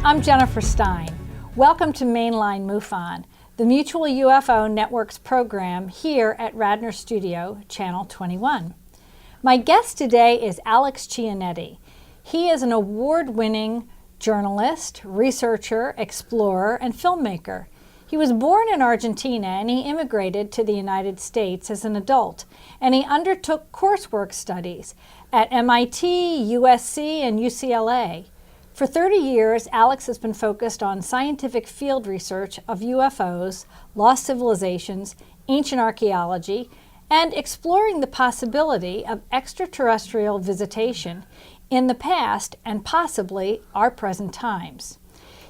I'm Jennifer Stein. Welcome to Mainline MUFON, the Mutual UFO Network's program here at Radnor Studio, Channel 21. My guest today is Alex Chionetti. He is an award-winning journalist, researcher, explorer, and filmmaker. He was born in Argentina and he immigrated to the United States as an adult, and he undertook coursework studies at MIT, USC, and UCLA. For 30 years, Alex has been focused on scientific field research of UFOs, lost civilizations, ancient archaeology, and exploring the possibility of extraterrestrial visitation in the past and possibly our present times.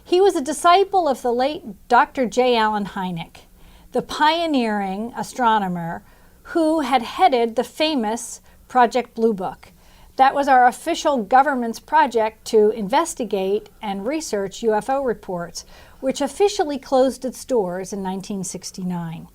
He was a disciple of the late Dr. J. Allen Hynek, the pioneering astronomer who had headed the famous Project Blue Book. That was our official government's project to investigate and research UFO reports, which officially closed its doors in 1969.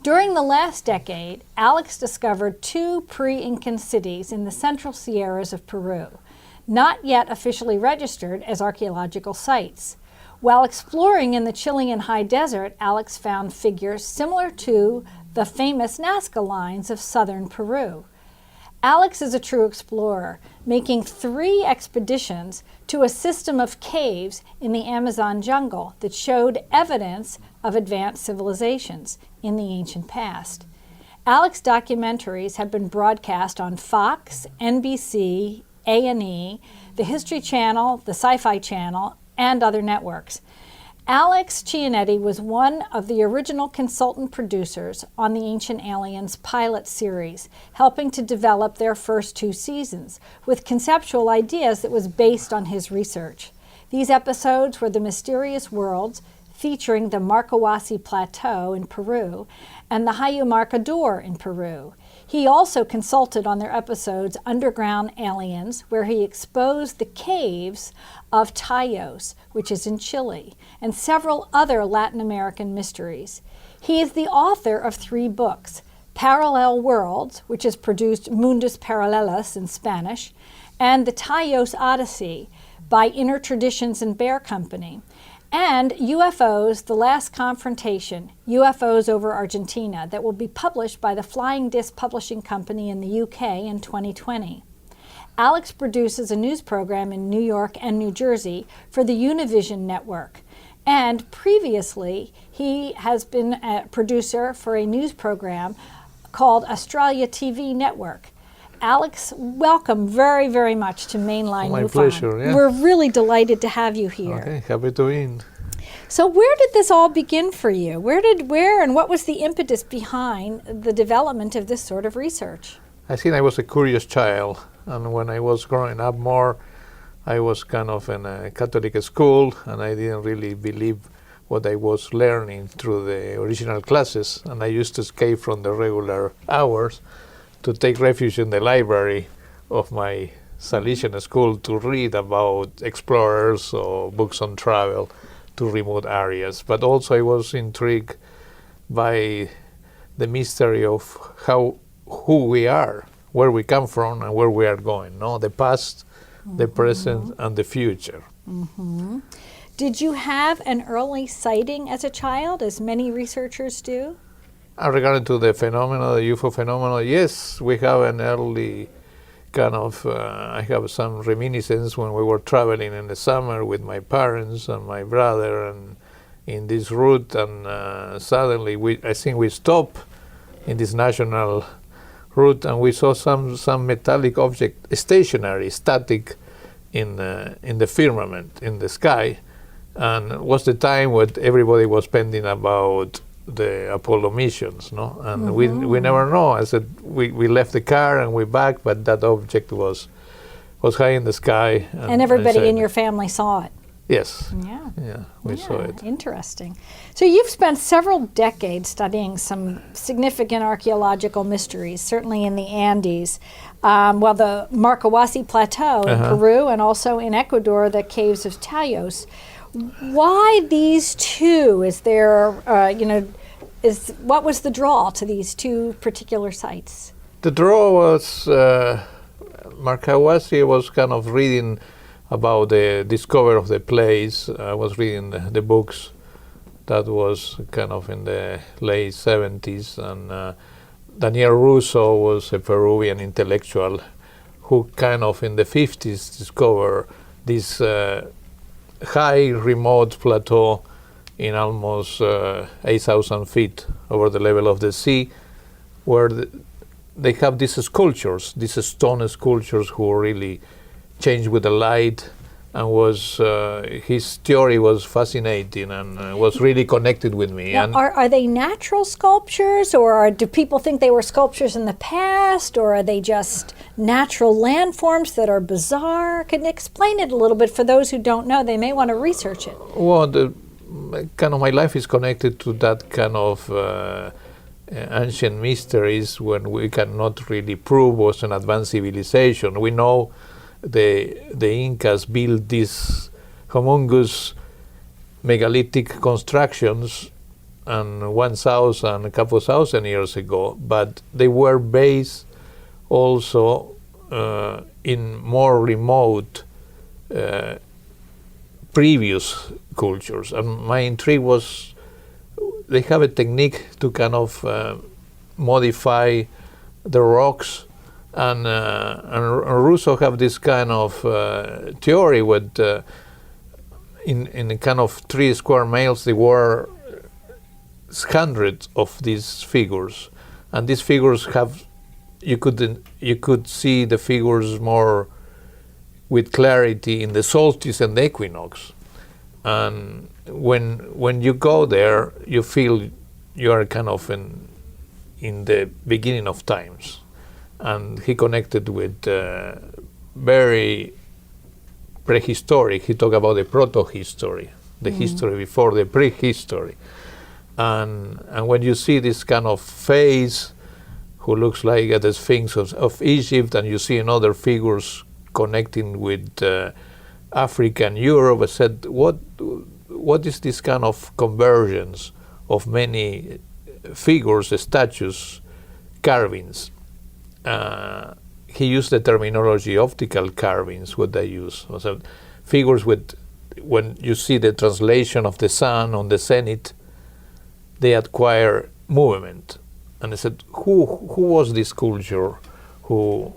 During the last decade, Alex discovered two pre-Incan cities in the central Sierras of Peru, not yet officially registered as archaeological sites. While exploring in the Chilean high desert, Alex found figures similar to the famous Nazca lines of southern Peru. Alex is a true explorer, making 3 expeditions to a system of caves in the Amazon jungle that showed evidence of advanced civilizations in the ancient past. Alex documentaries have been broadcast on Fox, NBC, A&E, the History Channel, the Sci-Fi Channel, and other networks. Alex Chionetti was one of the original consultant producers on the Ancient Aliens pilot series, helping to develop their first 2 seasons, with conceptual ideas that was based on his research. These episodes were The Mysterious Worlds, featuring the Markawasi Platteau in Peru, and the Hayu Marcador in Peru. He also consulted on their episodes Underground Aliens, where he exposed the caves of Tayos, which is in Chile, and several other Latin American mysteries. He is the author of 3 books, Parallel Worlds, which has produced Mundus Paralelos in Spanish, and The Tayos Odyssey by Inner Traditions and Bear Company, and UFOs, The Last Confrontation, UFOs over Argentina, that will be published by the Flying Disc Publishing Company in the UK in 2020. Alex produces a news program in New York and New Jersey for the Univision network. And previously, he has been a producer for a news program called Australia TV Network. Alex, welcome very, very much to Mainline My MUFON. pleasure, yeah. We're really delighted to have you here. Okay, happy to be in. So where did this all begin for you? Where and what was the impetus behind the development of this sort of research? I think I was a curious child, and when I was growing up more, I was kind of in a Catholic school, and I didn't really believe what I was learning through the original classes, and I used to escape from the regular hours to take refuge in the library of my Salesian school to read about explorers or books on travel to remote areas. But also I was intrigued by the mystery of who we are, where we come from, and where we are going. No, the past, the present, and the future. Mm-hmm. Did you have an early sighting as a child, as many researchers do? Regarding to the phenomena, the UFO phenomena, yes, we have an early kind of, I have some reminiscence when we were traveling in the summer with my parents and my brother and in this route, and suddenly I think we stopped in this national route and we saw some metallic object, stationary, static in the firmament, in the sky, and it was the time when everybody was spending about the Apollo missions, no? And we never know. I said we left the car and we back, but that object was high in the sky. And everybody in your family saw it. Yes. Yeah. We saw it. Interesting. So you've spent several decades studying some significant archaeological mysteries, certainly in the Andes. The Markawasi Plateau in Peru, and also in Ecuador, the caves of Tayos. Why these 2? Is there, what was the draw to these 2 particular sites? The draw was Markawasi was kind of reading about the discovery of the place. I was reading the books. That was kind of in the late 70s, and Daniel Russo was a Peruvian intellectual who kind of in the 50s discovered this high remote plateau in almost 8,000 feet over the level of the sea, where they have these sculptures, these stone sculptures who really changed with the light, and was his theory was fascinating and was really connected with me. Now, And are they natural sculptures, or do people think they were sculptures in the past, or are they just natural landforms that are bizarre? Can you explain it a little bit for those who don't know? They may want to research it. well, kind of my life is connected to that kind of ancient mysteries when we cannot really prove was an advanced civilization. We know the Incas built these humongous megalithic constructions and 1,000, a couple thousand years ago, but they were based also in more remote previous cultures. And my intrigue was they have a technique to kind of modify the rocks, and Russo have this kind of theory with in a kind of 3 square miles there were hundreds of these figures, and these figures have you could see the figures more with clarity in the solstice and the equinox. And when you go there, you feel you are kind of in the beginning of times. And he connected with very prehistoric. He talked about the proto-history, the history before the prehistory. And when you see this kind of face who looks like the Sphinx of Egypt, and you see another figures connecting with Africa and Europe, I said, what is this kind of convergence of many figures, statues, carvings? He used the terminology optical carvings, what they use. So figures with, when you see the translation of the sun on the zenith, they acquire movement. And I said, who was this culture who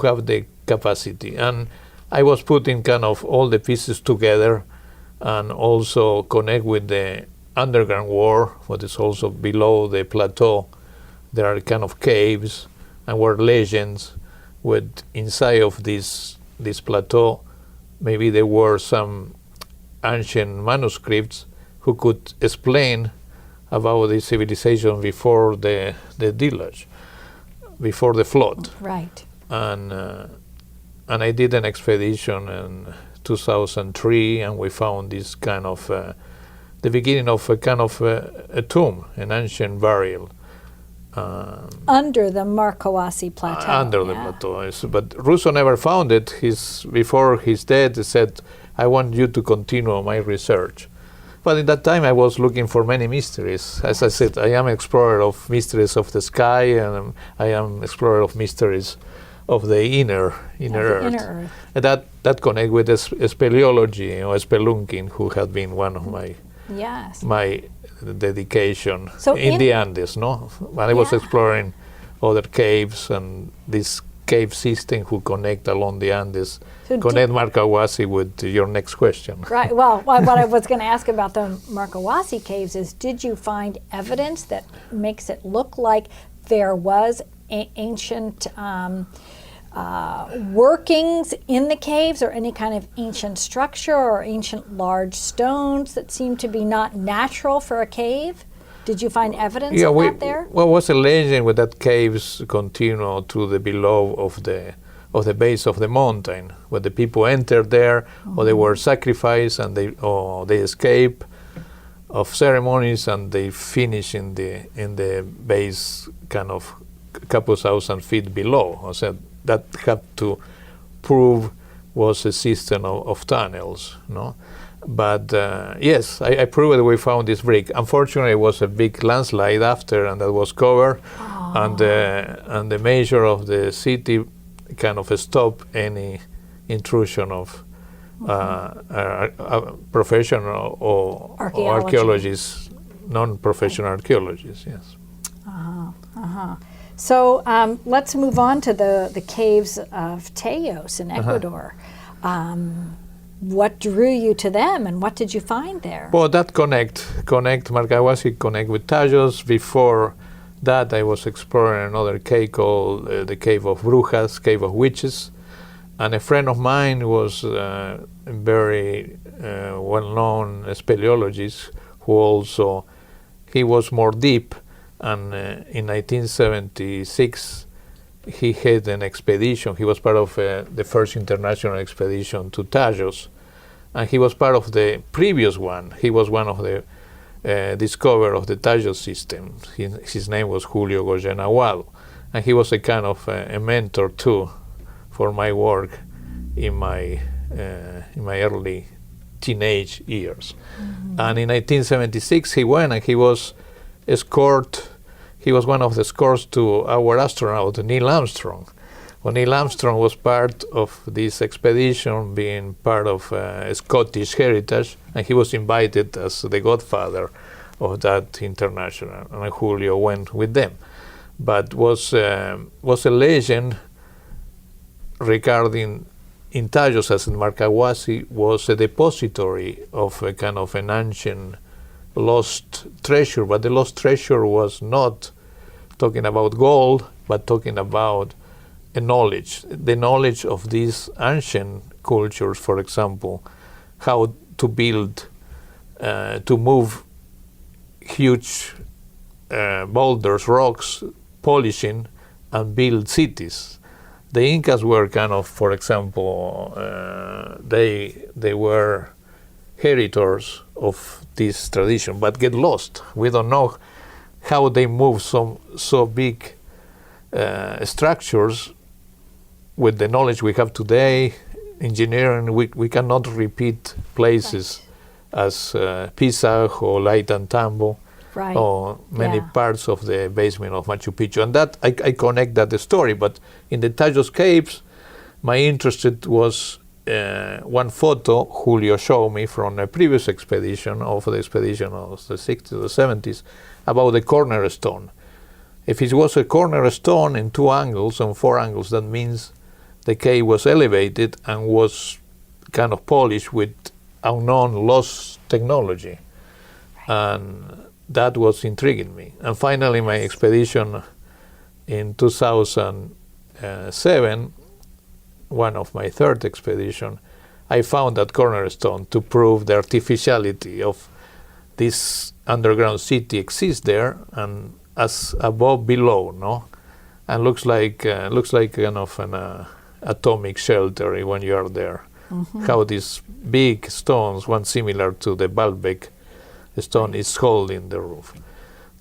have the capacity? And I was putting kind of all the pieces together, and also connect with the underground world, what is also below the plateau. There are kind of caves and were legends with inside of this plateau. Maybe there were some ancient manuscripts who could explain about the civilization before the deluge, before the flood. Right. And I did an expedition in 2003, and we found this kind of the beginning of a kind of a tomb, an ancient burial. Under the Markawasi Platteau. Under the plateau. But Russo never found it. Before his death, he said, I want you to continue my research. But in that time, I was looking for many mysteries. As I said, I am an explorer of mysteries of the sky, and I am explorer of mysteries of the inner earth. And that connect with speleology or spelunking, who had been one of my dedication in the Andes, no? When I was exploring other caves and this cave system who connect along the Andes, so connect Markawasi with your next question. Right. Well, what I was going to ask about the Markawasi caves is, did you find evidence that makes it look like there was ancient workings in the caves, or any kind of ancient structure or ancient large stones that seem to be not natural for a cave? Did you find evidence of that there? Well, was a legend with that caves continue to the below of the base of the mountain, where the people entered there, or they were sacrificed, and they escape of ceremonies, and they finish in the base, kind of a couple thousand feet below. I said that had to prove was a system of tunnels, no? But yes, I proved that we found this brick. Unfortunately, it was a big landslide after, and that was covered, and the mayor of the city kind of stopped any intrusion of professional or archaeologists, non-professional archaeologists, yes. So let's move on to the caves of Teos in Ecuador. What drew you to them, and what did you find there? Well, that connect Markawasi connect with Tajos. Before that, I was exploring another cave called the Cave of Brujas, Cave of Witches, and a friend of mine was a very well-known speleologist who also, he was more deep, and in 1976 he had an expedition. He was part of the first international expedition to Tajos, and he was part of the previous one. He was one of the discoverer of the Tajos system. His name was Julio Goyen Aguado, and he was a kind of a mentor too for my work in my early teenage years. And in 1976 he went, and he was escort. He was one of the escorts to our astronaut Neil Armstrong. Well, Neil Armstrong was part of this expedition, being part of Scottish heritage, and he was invited as the godfather of that international, and Julio went with them. But was a legend regarding in Tajos, as in Markawasi, was a depository of a kind of an ancient lost treasure, but the lost treasure was not talking about gold, but talking about a knowledge, the knowledge of these ancient cultures, for example, how to build, to move huge boulders, rocks, polishing, and build cities. The Incas were kind of, for example, they were heritors of this tradition, but get lost. We don't know how they move so big structures with the knowledge we have today. Engineering, we cannot repeat places as Pisac or Ollantaytambo, or many parts of the basement of Machu Picchu. And that I connect that the story. But in the Tajos caves, my interest was one photo Julio showed me from a previous expedition, of the expedition of the 60s or 70s, about the cornerstone. If it was a cornerstone in 2 angles and 4 angles, that means the cave was elevated and was kind of polished with unknown lost technology. And that was intriguing me. And finally, my expedition in 2007, one of my third expedition, I found that cornerstone to prove the artificiality of this underground city exists there, and as above, below, no, and looks like kind of an atomic shelter when you are there. How these big stones, one similar to the Baalbek stone, is holding the roof,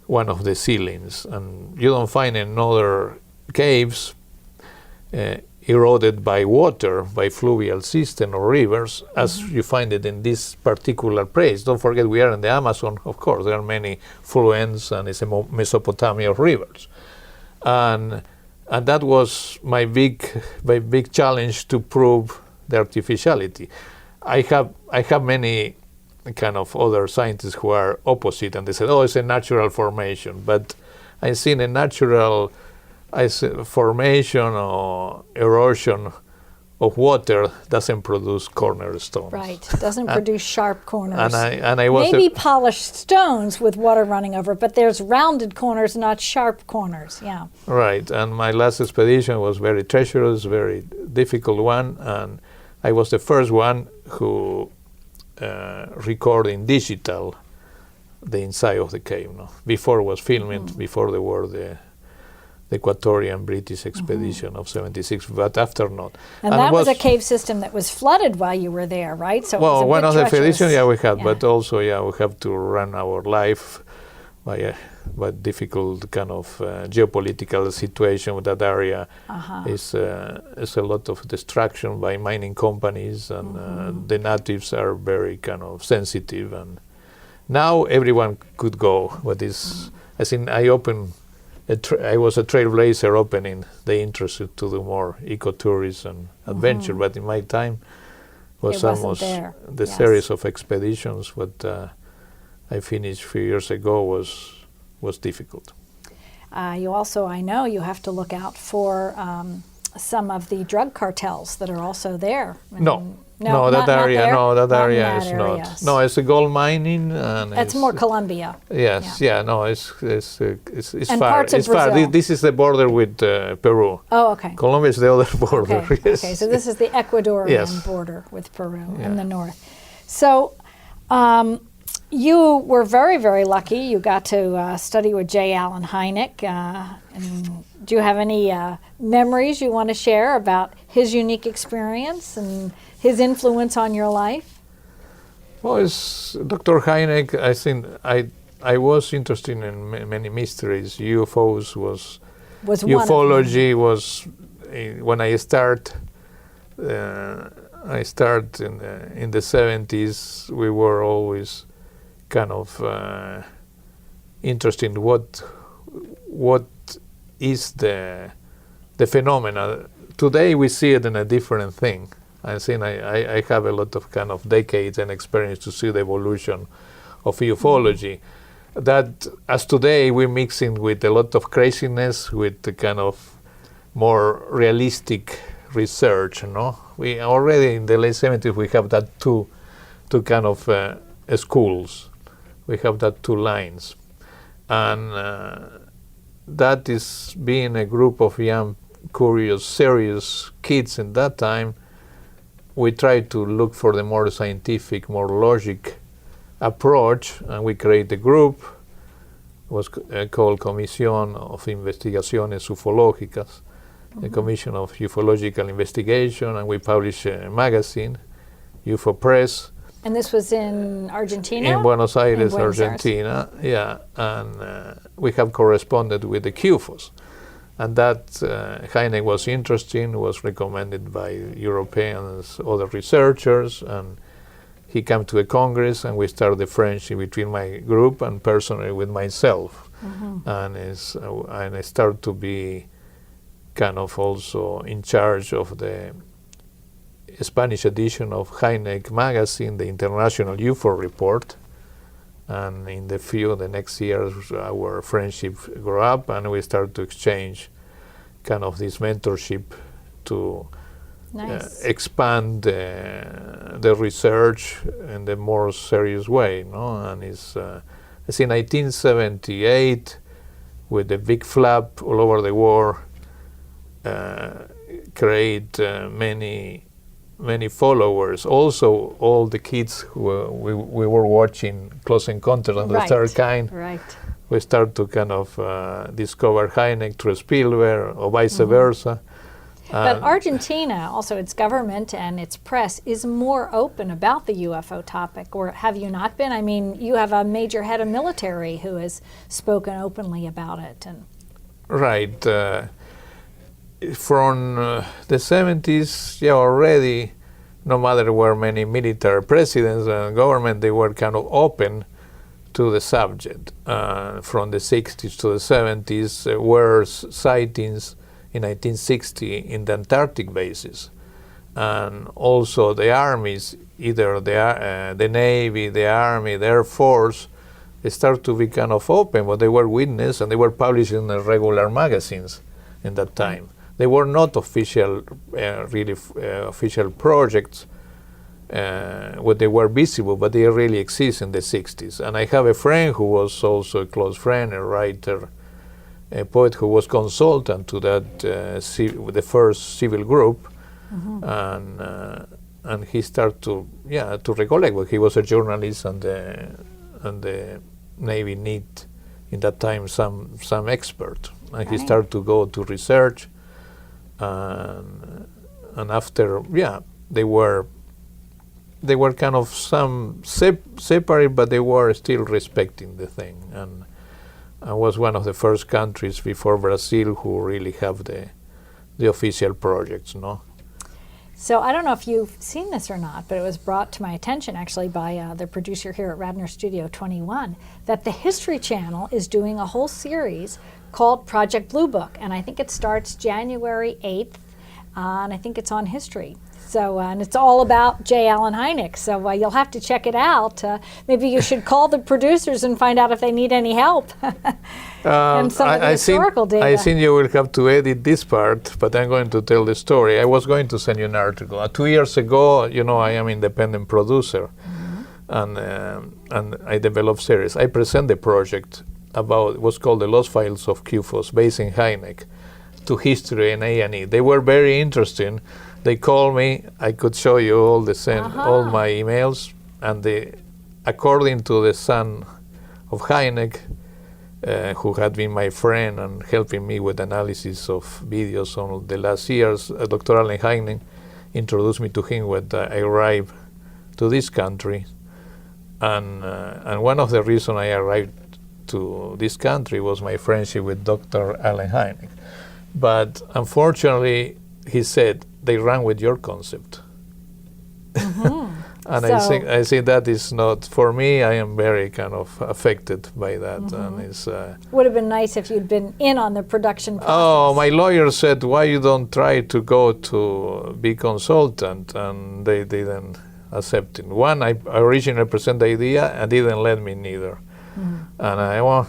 one of the ceilings, and you don't find in other caves eroded by water, by fluvial system or rivers, as you find it in this particular place. Don't forget, we are in the Amazon, of course. There are many fluents, and it's a Mesopotamia of rivers. And that was my big challenge to prove the artificiality. I have many kind of other scientists who are opposite, and they said, oh, it's a natural formation. But I've seen a natural formation or erosion of water doesn't produce cornerstones. Right, doesn't produce sharp corners. And I was maybe polished stones with water running over, but there's rounded corners, not sharp corners. Yeah. Right, and my last expedition was very treacherous, very difficult one, and I was the first one who recorded in digital the inside of the cave. No? Before it was filmed, before there were the Equatorian British expedition of 76, but after not. And that was a cave system that was flooded while you were there, right? So well, it was a one bit of the treacherous. expeditions, we had, but also, we have to run our life by a difficult kind of geopolitical situation with that area. It's a lot of destruction by mining companies, and the natives are very kind of sensitive. And now everyone could go, but I think I was a trailblazer opening the interest to do more ecotourism and adventure, but in my time was It wasn't almost there. the Yes. series of expeditions what I finished a few years ago was difficult. You also, I know, you have to look out for some of the drug cartels that are also there. That area area is not. No, it's a gold mining, and That's more Colombia. Yes, it's And far. parts of It's far. Brazil. This is the border with Peru. Oh, okay. Colombia is the other border. Okay. Yes. Okay, so this is the Ecuadorian Yes. border with Peru Yeah. in the north. So you were very, very lucky. You got to study with J. Allen Hynek. And do you have any memories you want to share about his unique experience and his influence on your life? Well, it's Dr. Hynek. I think I was interested in many mysteries. UFOs was One of them. ufology was when I start. I start in the 70s. We were always kind of interested in what is the phenomena. Today we see it in a different thing. I think I have a lot of kind of decades and experience to see the evolution of ufology. That as today we're mixing with a lot of craziness with the kind of more realistic research. We already in the late 70s we have that two kind of schools. We have that two lines, and that is being a group of young, curious, serious kids in that time. We tried to look for the more scientific, more logic approach, and we created a group. It was called Comisión of Investigaciones Ufológicas, the Commission of Ufological Investigation, and we published a magazine, UFO Press. And this was in Argentina? In Buenos Aires, Buenos Aires. Argentina, yeah. And we have corresponded with the CUFOS. And that Hynek was interesting, was recommended by Europeans, other researchers, and he came to a congress, and we started the friendship between my group and personally with myself. And I started to be kind of also in charge of the Spanish edition of Hynek magazine, the International UFO Report. And in the next years, our friendship grew up, and we started to exchange kind of this mentorship to expand the research in the more serious way. And it's in 1978, with the big flap all over the world, create many followers. Also, all the kids who we were watching Close Encounters of the Third Kind. Right. We start to kind of discover Hynek through Spielberg or vice versa. But Argentina, also its government and its press, is more open about the UFO topic, or have you not been? I mean, you have a major head of military who has spoken openly about it. Right. From the 70s, already, no matter where many military presidents and government, they were kind of open to the subject. From the 60s to the 70s, were sightings in 1960 in the Antarctic bases. And also the armies, either the Navy, the Army, the Air Force, they started to be kind of open, but they were witness, and they were published in the regular magazines in that time. They were not official, official projects, where they were visible, but they really exist in the 60s. And I have a friend who was also a close friend, a writer, a poet who was consultant to that, the first civil group, and he started to recollect. Well, he was a journalist, and the Navy need in that time some expert, and he started to go to research. And after, they were kind of some separate, but they were still respecting the thing. And I was one of the first countries before Brazil who really have the official projects, So I don't know if you've seen this or not, but it was brought to my attention actually by the producer here at Radnor Studio 21, that the History Channel is doing a whole series called Project Blue Book, and I think it starts January 8th, and I think it's on history. So, and it's all about J. Allen Hynek. So you'll have to check it out. Maybe you should call the producers and find out if they need any help. And some of the historical data. I think you will have to edit this part, but I'm going to tell the story. I was going to send you an article. 2 years ago, I am independent producer, and I develop series. I present the project about what's called the Lost Files of QFOS, based in Hynek, to history and A&E. They were very interesting. They called me. I could show you all my emails, and according to the son of Hynek, who had been my friend and helping me with analysis of videos on the last years, Dr. Allen Hynek introduced me to him when I arrived to this country, and one of the reasons I arrived to this country was my friendship with Dr. Allen Hynek. But unfortunately, he said, they ran with your concept. And I think that is not, for me, I am very kind of affected by that. And it's would have been nice if you'd been in on the production process. Oh, my lawyer said, why you don't try to go to be consultant? And they didn't accept it. One, I originally presented the idea and didn't let me neither. And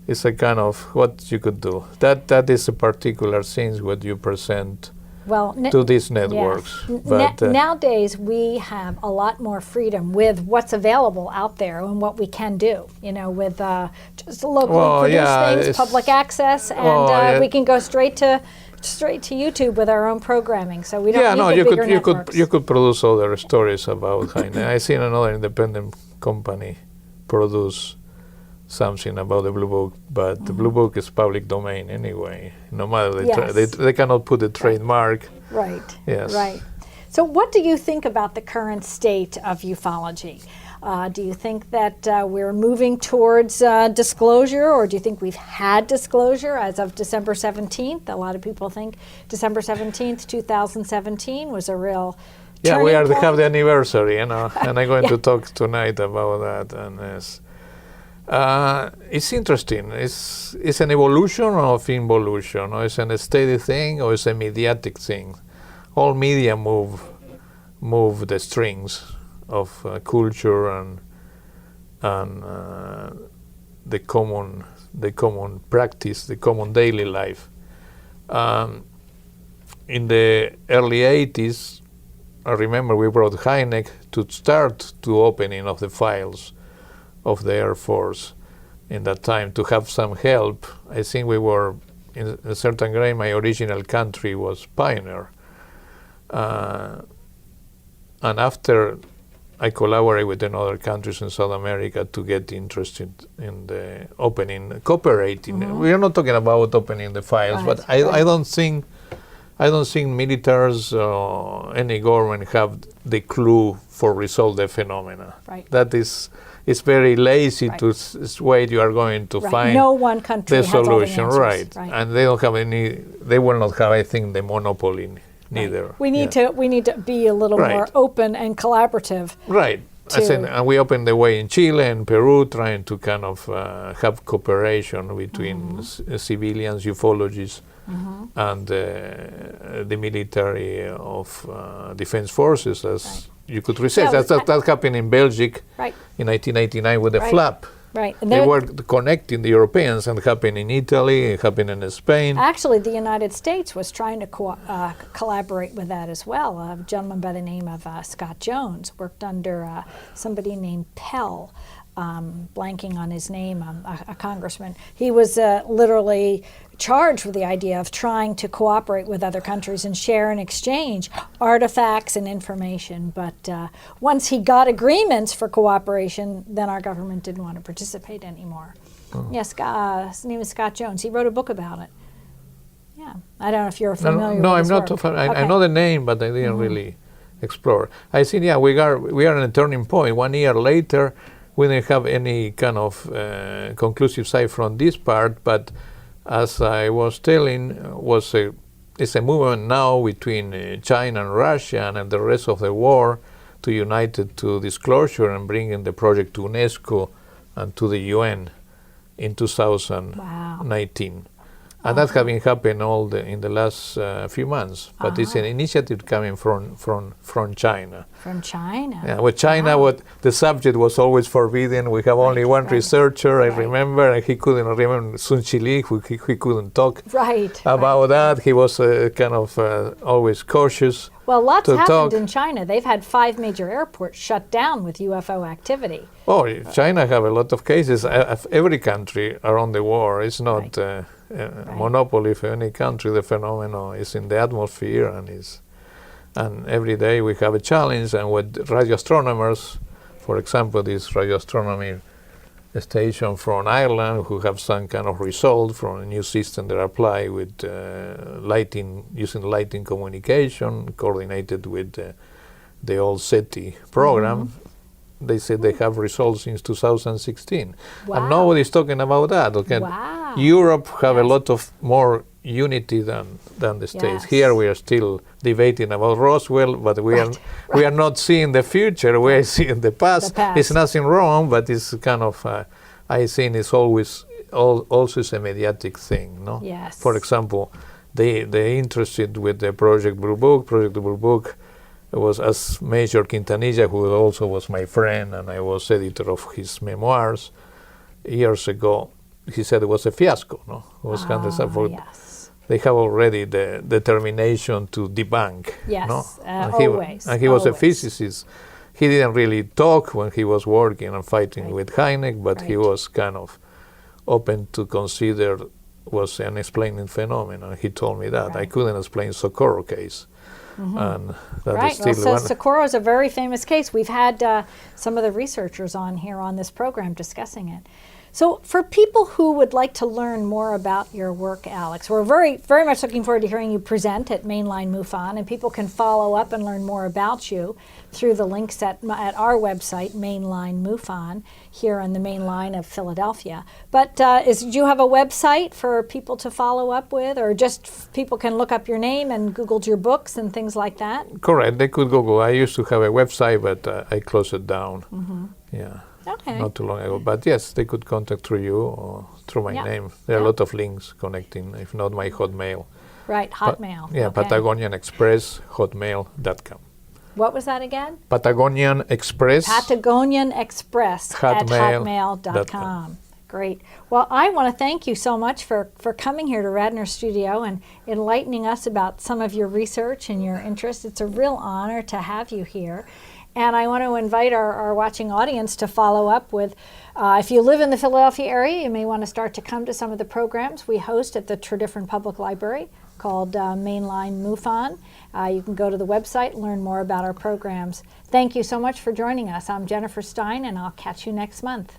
it's a kind of what you could do. That is a particular thing what you present to these networks. Yes. But nowadays we have a lot more freedom with what's available out there and what we can do. With just locally produced things, public access, and we can go straight to YouTube with our own programming. So we don't need the bigger networks. You could produce other stories about Hynek. I seen another independent company produce something about the Blue Book, but the Blue Book is public domain anyway. No matter they cannot put a trademark. Right. Yes. Right. So, what do you think about the current state of ufology? Do you think that we're moving towards disclosure, or do you think we've had disclosure as of December 17th? A lot of people think December 17th, 2017 was a real turning we point. have the anniversary, and I'm going to talk tonight about that. And it's interesting. It's an evolution of involution, or it's a steady thing, or it's a mediatic thing. All media move the strings of culture and the common practice, the common daily life. In the early 80s, I remember we brought Hynek to start to opening of the files of the Air Force in that time to have some help. I think we were, in a certain grade, my original country was pioneer. And after I collaborate with other countries in South America to get interested in the opening, cooperating. We are not talking about opening the files, but I don't think militaries or any government have the clue for resolve the phenomena. Right. That is, it's very lazy to wait. You are going to find no one country the solution, has all the answers. Right? And they don't have any. They will not have, I think, the monopoly neither. We need to be a little more open and collaborative. Right. And we opened the way in Chile and Peru, trying to kind of have cooperation between civilians, ufologists, and the military of defense forces, as you could research. That happened in Belgium in 1989 with the flap. Right. And they were connecting the Europeans, and it happened in Italy, it happened in Spain. Actually, the United States was trying to collaborate with that as well. A gentleman by the name of Scott Jones worked under somebody named Pell, blanking on his name, a congressman. He was literally charged with the idea of trying to cooperate with other countries and share and exchange artifacts and information. But once he got agreements for cooperation, then our government didn't want to participate anymore. Yes, his name is Scott Jones. He wrote a book about it. Yeah, I don't know if you're familiar with his work. No, I'm not familiar. I know the name, but I didn't really explore. I think, we are at a turning point. 1 year later, we didn't have any kind of conclusive side from this part, but as I was telling, it's a movement now between China and Russia and the rest of the world to unite to disclosure and bringing the project to UNESCO and to the UN in 2019. And that has been happening in the last few months. But it's an initiative coming from China. From China. Yeah, with China, what the subject was always forbidden. We have only one researcher, I remember, and he couldn't remember Sun Chili, he couldn't talk about that. He was kind of always cautious. Well, lots happened in China. They've had 5 major airports shut down with UFO activity. Oh, China have a lot of cases. Every country around the world is not a monopoly for any country. The phenomenon is in the atmosphere and every day we have a challenge. And with radio astronomers, for example, this radio astronomy station from Ireland who have some kind of result from a new system that apply with using lighting communication coordinated with the old SETI program. They said they have results since 2016. And nobody's talking about that. Okay? Europe have a lot of more unity than the States. Here we are still debating about Roswell, but we are not seeing the future. We are seeing the past. It's nothing wrong, but it's kind of I think it's always also is a mediatic thing. No. Yes. For example, they interested with the Project Blue Book. Project Blue Book was as Major Quintanilla, who also was my friend, and I was editor of his memoirs years ago. He said it was a fiasco. No, it was kind of they have already the determination to debunk. Yes, no? Always. And he was a physicist. He didn't really talk when he was working and fighting with Hynek, but he was kind of open to consider was an explaining phenomenon. He told me that. I couldn't explain Socorro case. And that is still so Socorro is a very famous case. We've had some of the researchers on here on this program discussing it. So for people who would like to learn more about your work, Alex, we're very, very much looking forward to hearing you present at Mainline MUFON, and people can follow up and learn more about you through the links at our website, Mainline MUFON, here on the main line of Philadelphia. But do you have a website for people to follow up with, or just people can look up your name and Google your books and things like that? Correct. They could Google. I used to have a website, but I closed it down. Yeah. Okay. Not too long ago, but yes, they could contact through you or through my name. There are a lot of links connecting, if not my Hotmail. Right, Hotmail. Patagonian Express, hotmail.com. What was that again? Patagonian Express. Patagonian Express at hotmail.com. Great. Well, I want to thank you so much for coming here to Radnor Studio and enlightening us about some of your research and your interest. It's a real honor to have you here. And I want to invite our watching audience to follow up with, if you live in the Philadelphia area, you may want to start to come to some of the programs we host at the Tredyffrin Public Library called Mainline MUFON. You can go to the website and learn more about our programs. Thank you so much for joining us. I'm Jennifer Stein, and I'll catch you next month.